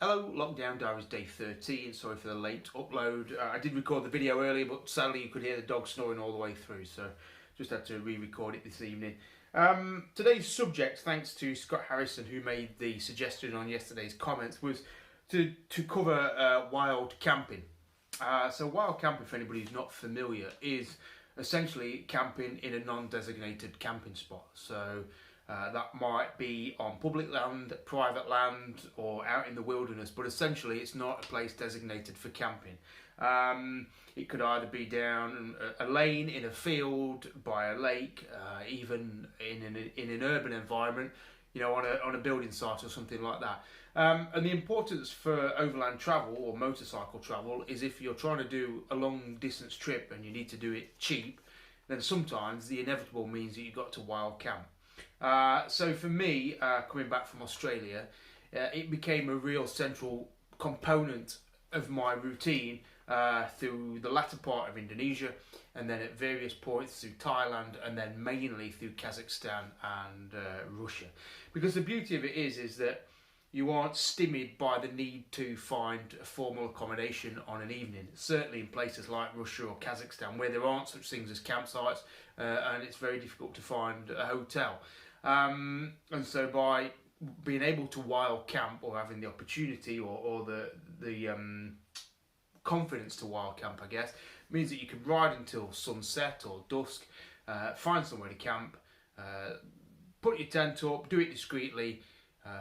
Hello, Lockdown Diaries Day 13. Sorry for the late upload. I did record the video earlier, but sadly you could hear the dog snoring all the way through, so just had to re-record it this evening. Today's subject, thanks to Scott Harrison, who made the suggestion on yesterday's comments, was to cover wild camping. So wild camping, for anybody who's not familiar, is essentially camping in a non-designated camping spot. So that might be on public land, private land, or out in the wilderness, but essentially it's not a place designated for camping. It could either be down a lane in a field, by a lake, even in an urban environment, you know, on a building site or something like that. And the importance for overland travel or motorcycle travel is if you're trying to do a long distance trip and you need to do it cheap, then sometimes the inevitable means that you've got to wild camp. So for me, coming back from Australia, it became a real central component of my routine through the latter part of Indonesia, and then at various points through Thailand, and then mainly through Kazakhstan and Russia. Because the beauty of it is that you aren't stymied by the need to find a formal accommodation on an evening. Certainly in places like Russia or Kazakhstan, where there aren't such things as campsites, and it's very difficult to find a hotel. And so by being able to wild camp, or having the opportunity or the confidence to wild camp, I guess, means that you can ride until sunset or dusk, find somewhere to camp, put your tent up, do it discreetly,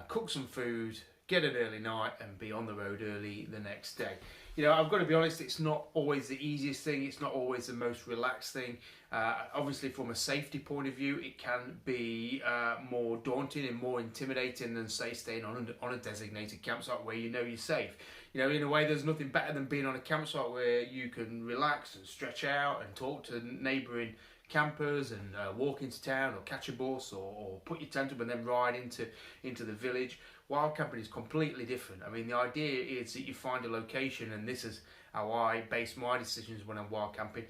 cook some food, get an early night, and be on the road early the next day. You know, I've got to be honest, it's not always the easiest thing, it's not always the most relaxed thing. Obviously from a safety point of view, it can be more daunting and more intimidating than, say, staying on a designated campsite where you know you're safe. You know, in a way, there's nothing better than being on a campsite where you can relax and stretch out and talk to neighbouring campers and walk into town or catch a bus or put your tent up and then ride into the village. Wild camping is completely different. I mean, the idea is that you find a location, and this is how I base my decisions when I'm wild camping,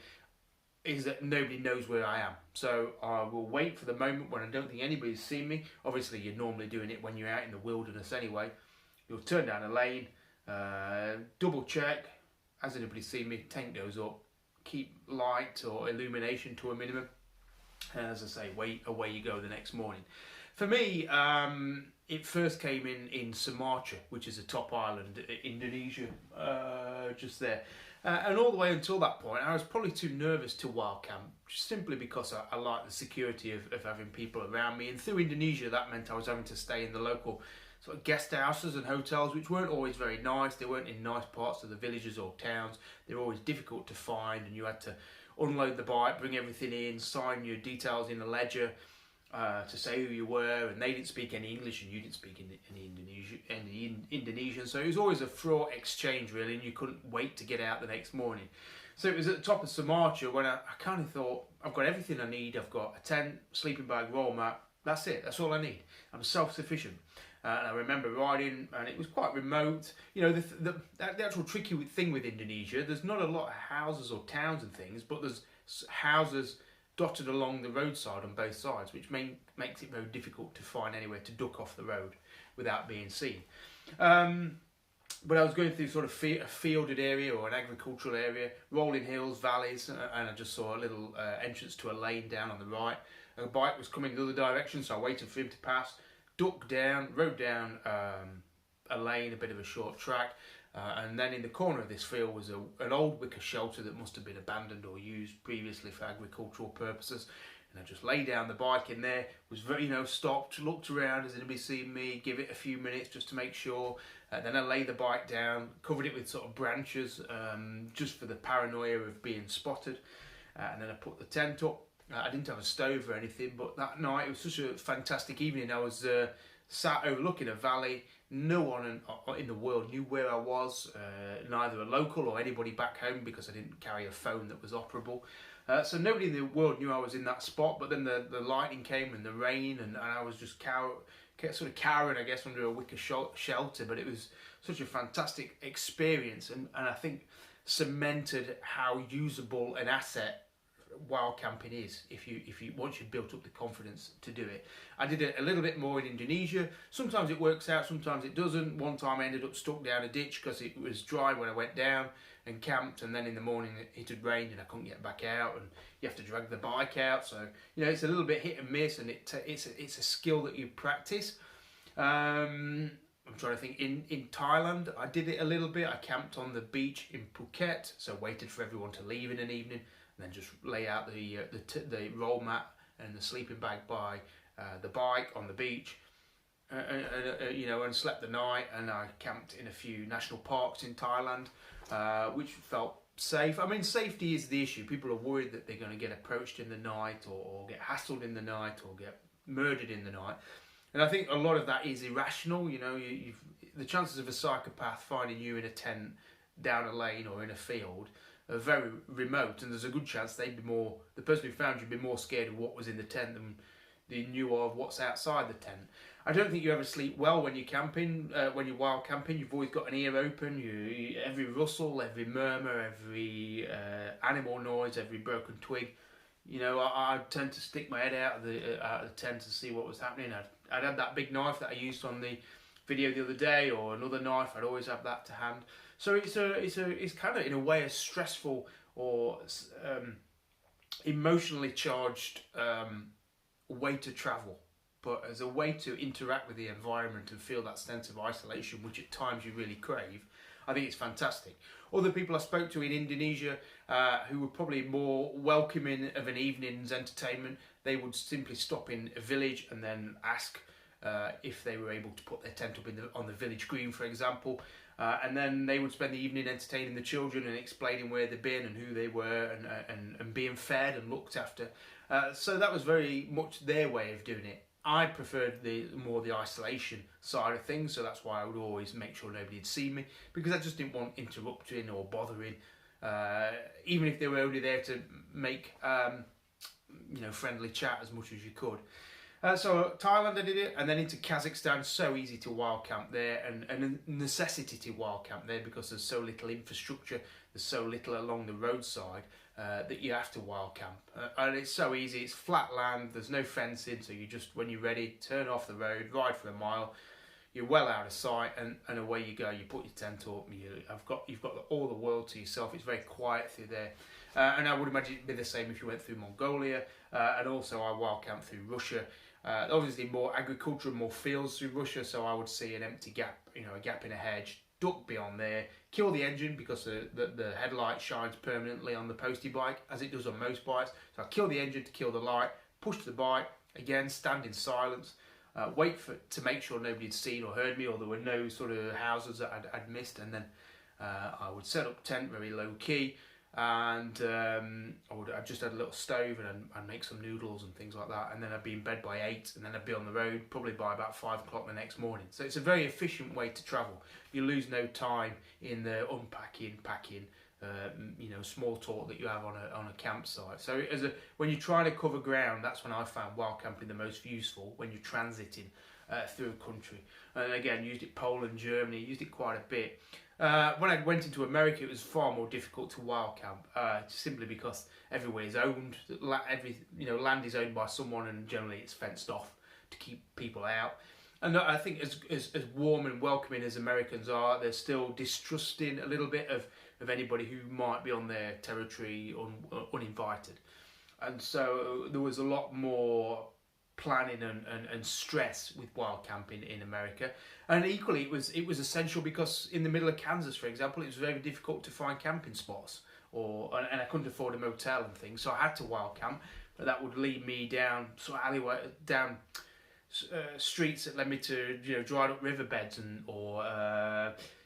is that nobody knows where I am. So I will wait for the moment when I don't think anybody's seen me. Obviously, you're normally doing it when you're out in the wilderness anyway. You'll turn down a lane, double check, has anybody seen me, tent goes up, keep light or illumination to a minimum, and as I say, away you go the next morning. For me, it first came in Sumatra, which is a top island, Indonesia, just there. And all the way until that point, I was probably too nervous to wild camp, just simply because I like the security of having people around me. And through Indonesia, that meant I was having to stay in the local sort of guest houses and hotels, which weren't always very nice. They weren't in nice parts of the villages or towns. They were always difficult to find, and you had to unload the bike, bring everything in, sign your details in a ledger, to say who you were, and they didn't speak any English and you didn't speak any Indonesian, so it was always a fraught exchange really, and you couldn't wait to get out the next morning. So it was at the top of Sumatra when I kind of thought, I've got everything I need. I've got a tent, sleeping bag, roll mat, that's it, that's all I need. I'm self-sufficient. And I remember riding, and it was quite remote. You know, the actual tricky thing with Indonesia, there's not a lot of houses or towns and things, but there's houses dotted along the roadside on both sides, which makes it very difficult to find anywhere to duck off the road without being seen. But I was going through sort of a fielded area or an agricultural area, rolling hills, valleys, and I just saw a little entrance to a lane down on the right. And a bike was coming the other direction, so I waited for him to pass, ducked down, rode down a lane, a bit of a short track, and then in the corner of this field was an old wicker shelter that must have been abandoned or used previously for agricultural purposes. And I just laid down the bike in there, was very, stopped, looked around, has anybody seen me, give it a few minutes just to make sure. Then I laid the bike down, covered it with sort of branches, just for the paranoia of being spotted. And then I put the tent up. I didn't have a stove or anything, but that night it was such a fantastic evening. I was sat overlooking a valley. No one in the world knew where I was, neither a local or anybody back home, because I didn't carry a phone that was operable. So nobody in the world knew I was in that spot, but then the lightning came and the rain, and I was just sort of cowering, I guess, under a wicker shelter. But it was such a fantastic experience, and I think cemented how usable an asset wild camping is if you once you've built up the confidence to do it. I did it a little bit more in Indonesia. Sometimes it works out, sometimes it doesn't. One time I ended up stuck down a ditch because it was dry when I went down and camped, and then in the morning it had rained and I couldn't get back out, and you have to drag the bike out. So it's a little bit hit and miss, and it's a skill that you practice. I'm trying to think. In Thailand, I did it a little bit. I camped on the beach in Phuket, so waited for everyone to leave in an evening, and then just lay out the roll mat and the sleeping bag by the bike on the beach, and slept the night. And I camped in a few national parks in Thailand, which felt safe. I mean, safety is the issue. People are worried that they're going to get approached in the night, or get hassled in the night, or get murdered in the night. And I think a lot of that is irrational. The chances of a psychopath finding you in a tent down a lane or in a field are very remote, and there's a good chance the person who found you would be more scared of what was in the tent than they knew of what's outside the tent. I don't think you ever sleep well when you're camping, when you're wild camping. You've always got an ear open. Every rustle, every murmur, every animal noise, every broken twig. I tend to stick my head out of the tent to see what was happening. I'd had that big knife that I used on the video the other day, or another knife. I'd always have that to hand. So it's kind of in a way a stressful or emotionally charged way to travel, but as a way to interact with the environment and feel that sense of isolation, which at times you really crave. I think it's fantastic. Other people I spoke to in Indonesia who were probably more welcoming of an evening's entertainment, they would simply stop in a village and then ask if they were able to put their tent up on the village green, for example, and then they would spend the evening entertaining the children and explaining where they'd been and who they were, and being fed and looked after. So that was very much their way of doing it. I preferred the isolation side of things, so that's why I would always make sure nobody had seen me, because I just didn't want interrupting or bothering, even if they were only there to make friendly chat as much as you could. So Thailand I did it, and then into Kazakhstan. So easy to wild camp there, and a necessity to wild camp there because there's so little infrastructure, there's so little along the roadside that you have to wild camp. And it's so easy, it's flat land, there's no fencing, so you just, when you're ready, turn off the road, ride for a mile, you're well out of sight, and away you go. You put your tent up, you've got all the world to yourself. It's very quiet through there. And I would imagine it'd be the same if you went through Mongolia, and also I wild camped through Russia. Obviously more agriculture and more fields through Russia, so I would see an empty gap, a gap in a hedge, duck beyond there, kill the engine because the headlight shines permanently on the postie bike, as it does on most bikes. So I kill the engine to kill the light, push the bike, again stand in silence, wait to make sure nobody had seen or heard me, or there were no sort of houses that I'd missed, and then I would set up tent very low key, and I just had a little stove, and I'd make some noodles and things like that, and then I'd be in bed by 8, and then I'd be on the road probably by about 5 o'clock the next morning. So it's a very efficient way to travel. You lose no time in the unpacking, packing, small talk that you have on a campsite. So when you're trying to cover ground, that's when I found wild camping the most useful, when you're transiting through a country. And again, used it Poland, Germany, used it quite a bit. When I went into America, it was far more difficult to wild camp, simply because everywhere is owned. Land is owned by someone, and generally it's fenced off to keep people out. And I think as warm and welcoming as Americans are, they're still distrusting a little bit of anybody who might be on their territory uninvited. And so there was a lot more planning and stress with wild camping in America. And equally it was essential because in the middle of Kansas, for example, it was very difficult to find camping spots, and I couldn't afford a motel and things, so I had to wild camp. But that would lead me down sort of alleyway, down streets that led me to dried up riverbeds, or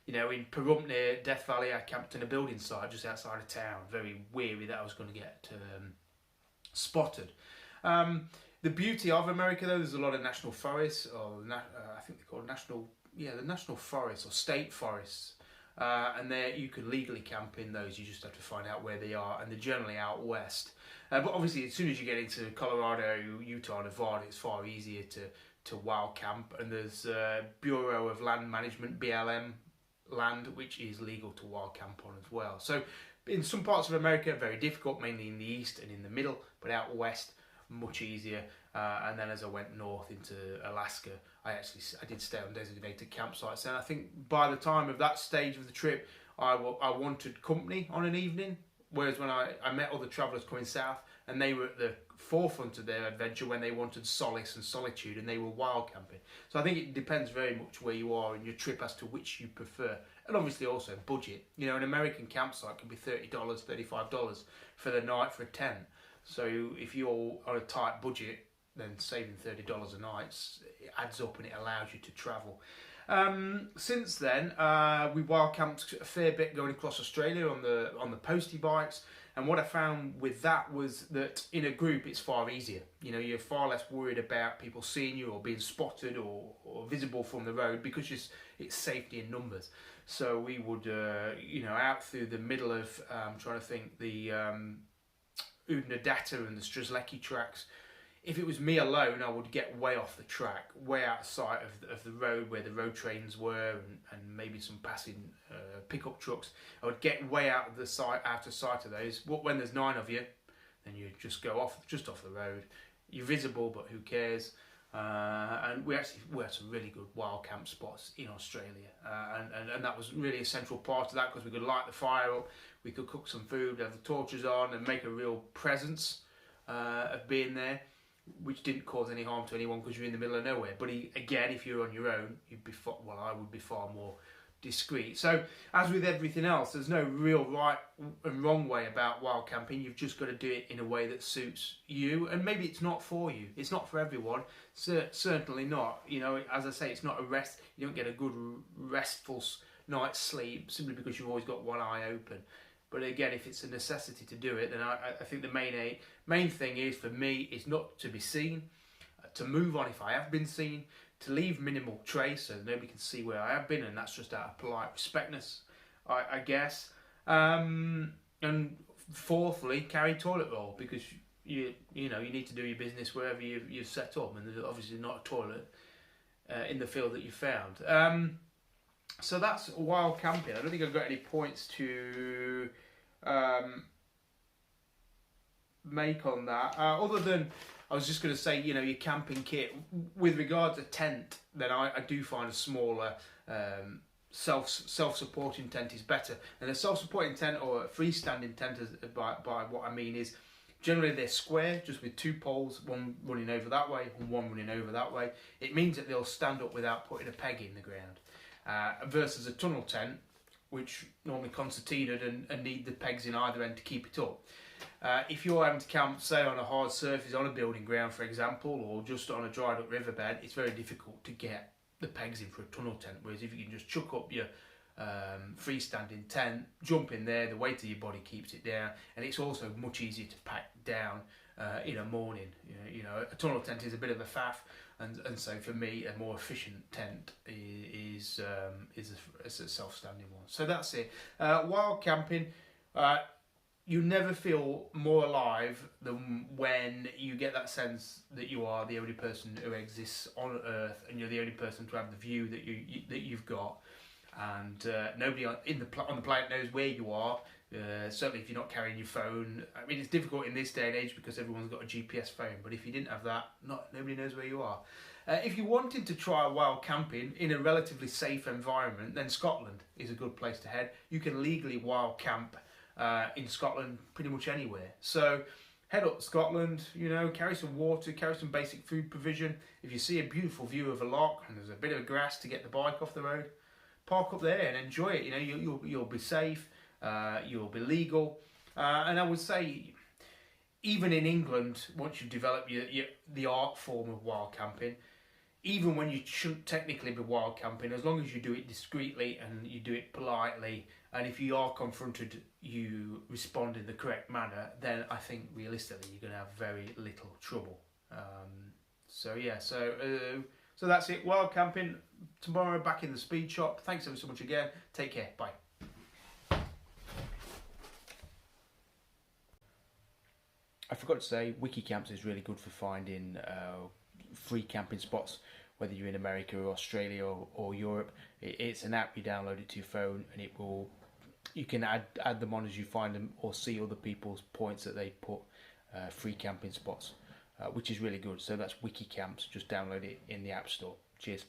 in Pahrump near Death Valley, I camped in a building site just outside of town, very weary that I was going to get spotted. The beauty of America, though, there's a lot of national forests, or I think they're called the national forests or state forests, and there you can legally camp in those. You just have to find out where they are, and they're generally out west. But obviously, as soon as you get into Colorado, Utah, Nevada, it's far easier to wild camp. And there's Bureau of Land Management, BLM land, which is legal to wild camp on as well. So In some parts of America, very difficult, mainly in the east and in the middle, but out west, much easier. And then as I went north into Alaska, I did stay on designated campsites. And I think by the time of that stage of the trip, I wanted company on an evening. Whereas when I met other travellers coming south, and they were at the forefront of their adventure when they wanted solace and solitude, and they were wild camping. So I think it depends very much where you are in your trip as to which you prefer. And obviously also budget. You know, an American campsite can be $30, $35 for the night for a tent. So if you're on a tight budget, then saving $30 a night, it adds up and it allows you to travel. Since then, we wild camped a fair bit going across Australia on the postie bikes, and what I found with that was that in a group it's far easier. You know, you're far less worried about people seeing you or being spotted or visible from the road, because it's safety in numbers. So we would, out through the middle of, trying to think, the Udnadatta and the Strzelecki tracks. If it was me alone, I would get way off the track, way out of sight of the road where the road trains were, and maybe some passing pickup trucks. I would get way out of sight of those. But when there's 9 of you, then you just go off the road. You're visible, but who cares? And we had some really good wild camp spots in Australia, and that was really a central part of that, because we could light the fire up, we could cook some food, have the torches on, and make a real presence of being there, which didn't cause any harm to anyone because you're in the middle of nowhere. But again, if you're on your own, I would be far more discreet. So, as with everything else, there's no real right and wrong way about wild camping. You've just got to do it in a way that suits you, and maybe it's not for you. It's not for everyone. Certainly not. You know, as I say, it's not a rest. You don't get a good restful night's sleep simply because you've always got one eye open. But again, if it's a necessity to do it, then I think the main thing is, for me, is not to be seen, to move on if I have been seen, to leave minimal trace so nobody can see where I have been, and that's just out of polite respectness, I guess. And fourthly, carry toilet roll, because you need to do your business wherever you've set up, and there's obviously not a toilet in the field that you found. So that's wild camping. I don't think I've got any points to make on that, other than I was just going to say, your camping kit. With regard to tent, then I do find a smaller self-supporting tent is better. And a self-supporting tent, or a freestanding tent, by what I mean is, generally they're square, just with 2 poles, one running over that way and one running over that way. It means that they'll stand up without putting a peg in the ground. Versus a tunnel tent, which normally concertinaed and need the pegs in either end to keep it up. If you're having to camp, say, on a hard surface, on a building ground, for example, or just on a dried up riverbed, it's very difficult to get the pegs in for a tunnel tent. Whereas if you can just chuck up your freestanding tent, jump in there, the weight of your body keeps it down, and it's also much easier to pack down in a morning. A tunnel tent is a bit of a faff. And so for me, a more efficient tent is a self-standing one. So that's it. Wild camping, you never feel more alive than when you get that sense that you are the only person who exists on Earth, and you're the only person to have the view that you've got, and nobody on the planet knows where you are. Certainly if you're not carrying your phone. I mean, it's difficult in this day and age because everyone's got a GPS phone, but if you didn't have that, nobody knows where you are. If you wanted to try wild camping in a relatively safe environment, then Scotland is a good place to head. You can legally wild camp in Scotland pretty much anywhere. So head up to Scotland, carry some water, carry some basic food provision. If you see a beautiful view of a loch and there's a bit of grass to get the bike off the road, park up there and enjoy it. You'll be safe. You'll be legal, and I would say, even in England, once you've developed the art form of wild camping, even when you shouldn't technically be wild camping, as long as you do it discreetly and you do it politely, and if you are confronted, you respond in the correct manner, then I think realistically you're going to have very little trouble. So that's it. Wild camping tomorrow, back in the speed shop. Thanks ever so much again. Take care. Bye. I forgot to say, WikiCamps is really good for finding free camping spots, whether you're in America or Australia or Europe. It's an app, you download it to your phone, and it will you can add them on as you find them, or see other people's points that they put, free camping spots, which is really good. So that's Wiki Camps. Just download it in the App Store. Cheers.